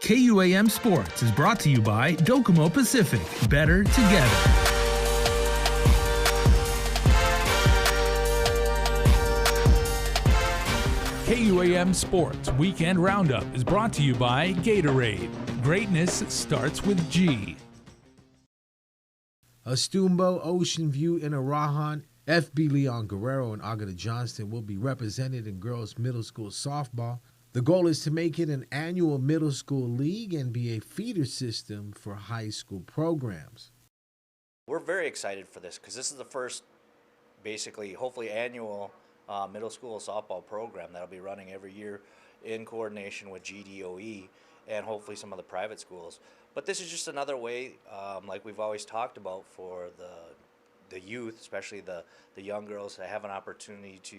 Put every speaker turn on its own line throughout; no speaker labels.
KUAM Sports is brought to you by Docomo Pacific. Better together. KUAM Sports Weekend Roundup is brought to you by Gatorade. Greatness starts with G.
Astumbo, Ocean View, and Arahan, FB Leon Guerrero and Agata Johnston will be represented in girls middle school softball. The goal is to make it an annual middle school league and be a feeder system for high school programs.
We're very excited for this because this is the first, basically, hopefully annual middle school softball program that'll be running every year in coordination with GDOE and hopefully some of the private schools. But this is just another way, like we've always talked about, for the youth, especially the young girls, to have an opportunity to,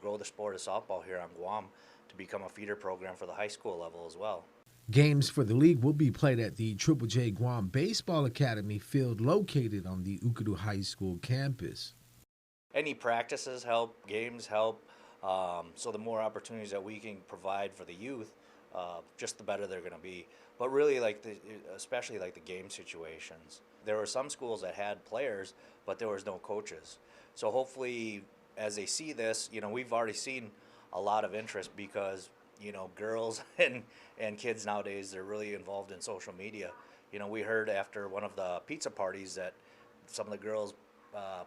grow the sport of softball here on Guam, to become a feeder program for the high school level as well.
Games for the league will be played at the Triple J Guam Baseball Academy field located on the Ukadu High School campus.
Any practices help, games help, so the more opportunities that we can provide for the youth, just the better they're going to be. But really, especially the game situations. There were some schools that had players, but there was no coaches. So hopefully, as they see this, we've already seen a lot of interest because, girls and kids nowadays, they're really involved in social media. We heard after one of the pizza parties that some of the girls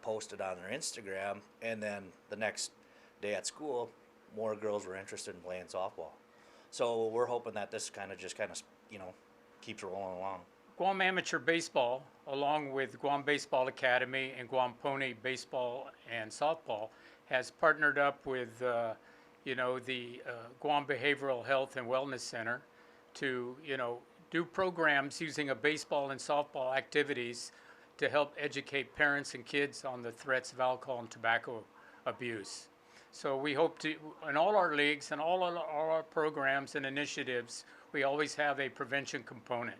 posted on their Instagram, and then the next day at school, more girls were interested in playing softball. So we're hoping that this kind of keeps rolling along.
Guam Amateur Baseball, along with Guam Baseball Academy and Guam Pony Baseball and Softball, has partnered up with the Guam Behavioral Health and Wellness Center to, do programs using a baseball and softball activities to help educate parents and kids on the threats of alcohol and tobacco abuse. So we hope to, in all our leagues and all our programs and initiatives, we always have a prevention component.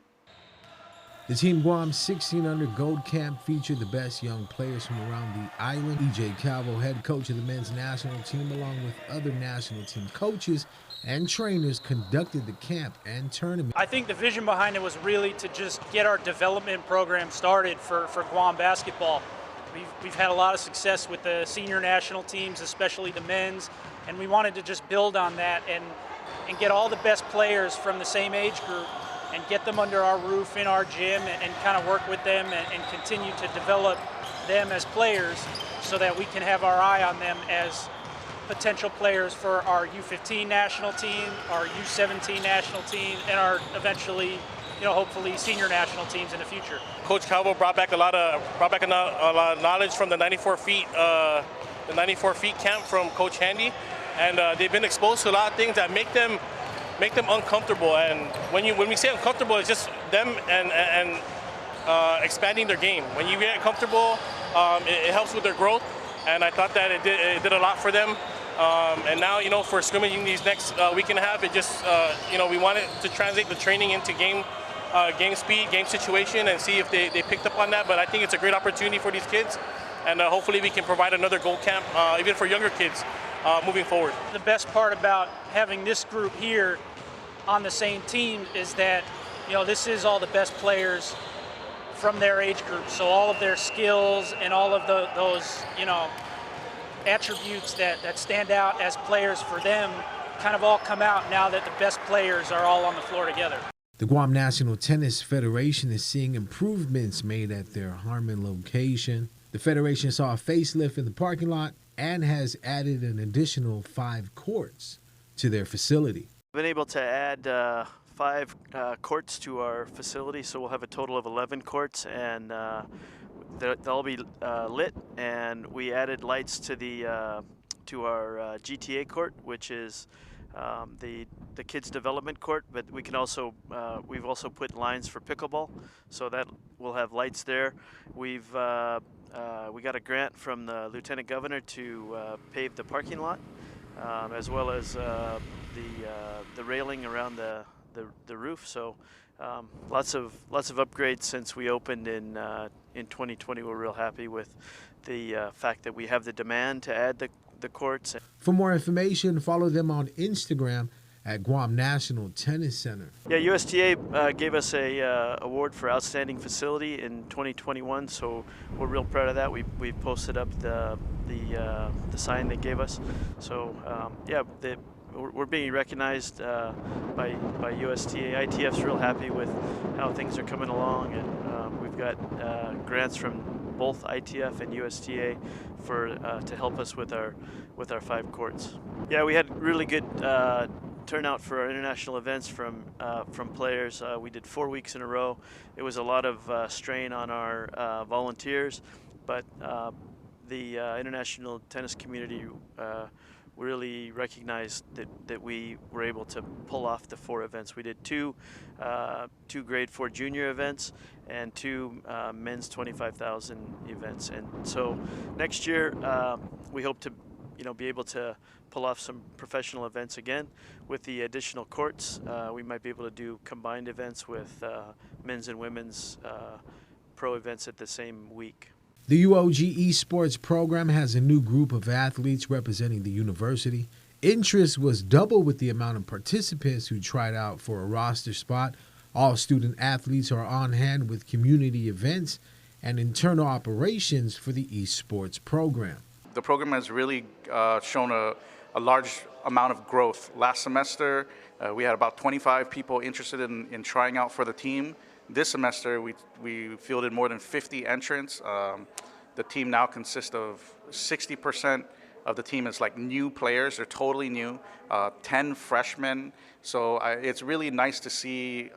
The Team Guam 16 Under Gold Camp featured the best young players from around the island. E.J. Calvo, head coach of the men's national team, along with other national team coaches and trainers, conducted the camp and tournament.
I think the vision behind it was really to just get our development program started for Guam basketball. We've had a lot of success with the senior national teams, especially the men's, and we wanted to just build on that and get all the best players from the same age group and get them under our roof in our gym and kind of work with them and continue to develop them as players so that we can have our eye on them as potential players for our U15 national team, our U17 national team, and our eventually, hopefully senior national teams in the future.
Coach Calvo brought back a lot of knowledge from the 94 feet camp from Coach Handy, and they've been exposed to a lot of things that make them uncomfortable. And when we say uncomfortable, it's just them and expanding their game. When you get comfortable, it helps with their growth, and I thought that it did a lot for them. And now, for scrimmaging these next week and a half, it just, we wanted to translate the training into game speed, game situation, and see if they picked up on that. But I think it's a great opportunity for these kids, and hopefully we can provide another gold camp, even for younger kids, moving forward.
The best part about having this group here on the same team is that, this is all the best players from their age group. So all of their skills and all of those, attributes that stand out as players for them kind of all come out now that the best players are all on the floor together.
The Guam National Tennis Federation is seeing improvements made at their Harmon location. The Federation saw a facelift in the parking lot and has added an additional 5 courts to their facility.
We've been able to add 5 courts to our facility, so we'll have a total of 11 courts, and they'll be lit. And we added lights to our GTA court, which is the kids development court, but we can also we've also put lines for pickleball, so that we'll have lights there. We got a grant from the Lieutenant Governor to pave the parking lot, as well as the railing around the roof. So lots of upgrades since we opened in 2020. We're real happy with the fact that we have the demand to add the courts.
For more information, follow them on Instagram at Guam National Tennis Center.
Yeah, USTA gave us a award for outstanding facility in 2021, so we're real proud of that. We posted up the sign they gave us. So we're being recognized by USTA. ITF's real happy with how things are coming along, and we've got grants from both ITF and USTA to help us with our 5 courts. Yeah, we had really good turnout for our international events from players. We did 4 weeks in a row. It was a lot of strain on our volunteers, but the international tennis community really recognized that we were able to pull off the 4 events. We did two grade 4 junior events and 2 men's 25,000 events. And so next year we hope to be able to pull off some professional events again with the additional courts. We might be able to do combined events with men's and women's pro events at the same week.
The UOG esports program has a new group of athletes representing the university. Interest was double with the amount of participants who tried out for a roster spot. All student athletes are on hand with community events and internal operations for the esports program.
The program has really shown a large amount of growth. Last semester, we had about 25 people interested in trying out for the team. This semester, we fielded more than 50 entrants. The team now consists of 60% of the team is like new players. They're totally new, 10 freshmen. So it's really nice to see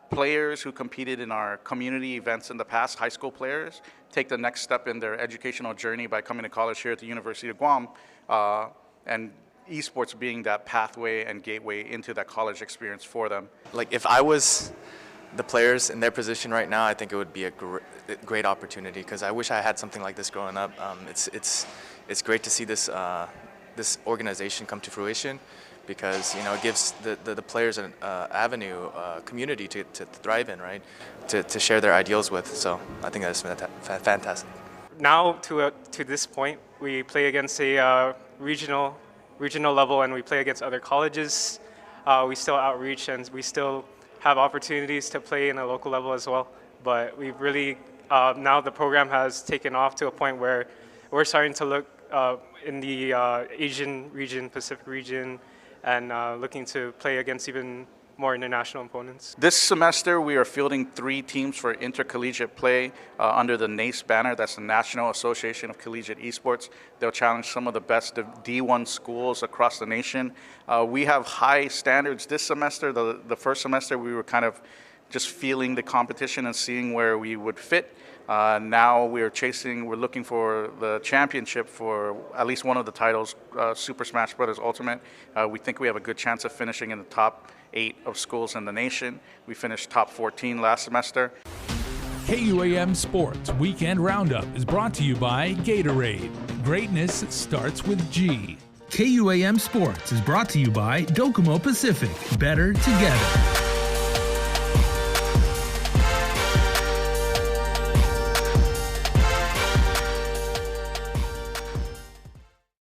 players who competed in our community events in the past, high school players, take the next step in their educational journey by coming to college here at the University of Guam, and esports being that pathway and gateway into that college experience for them.
Like if I was the players in their position right now, I think it would be a great opportunity, because I wish I had something like this growing up. It's great to see this this organization come to fruition, because it gives the players an avenue, community to thrive in, right? To share their ideals with. So I think that's fantastic.
Now to this point, we play against a regional level, and we play against other colleges. We still outreach, and we still have opportunities to play in a local level as well. But we've really now the program has taken off to a point where we're starting to look in the Asian region, Pacific region, and looking to play against even more international opponents.
This semester, we are fielding 3 teams for intercollegiate play under the NACE banner. That's the National Association of Collegiate Esports. They'll challenge some of the best D1 schools across the nation. We have high standards this semester. The first semester, we were kind of just feeling the competition and seeing where we would fit. Now we're looking for the championship for at least one of the titles, Super Smash Bros. Ultimate. We think we have a good chance of finishing in the top 8 of schools in the nation. We finished top 14 last semester.
KUAM Sports Weekend Roundup is brought to you by Gatorade. Greatness starts with G.
KUAM Sports is brought to you by Docomo Pacific. Better together.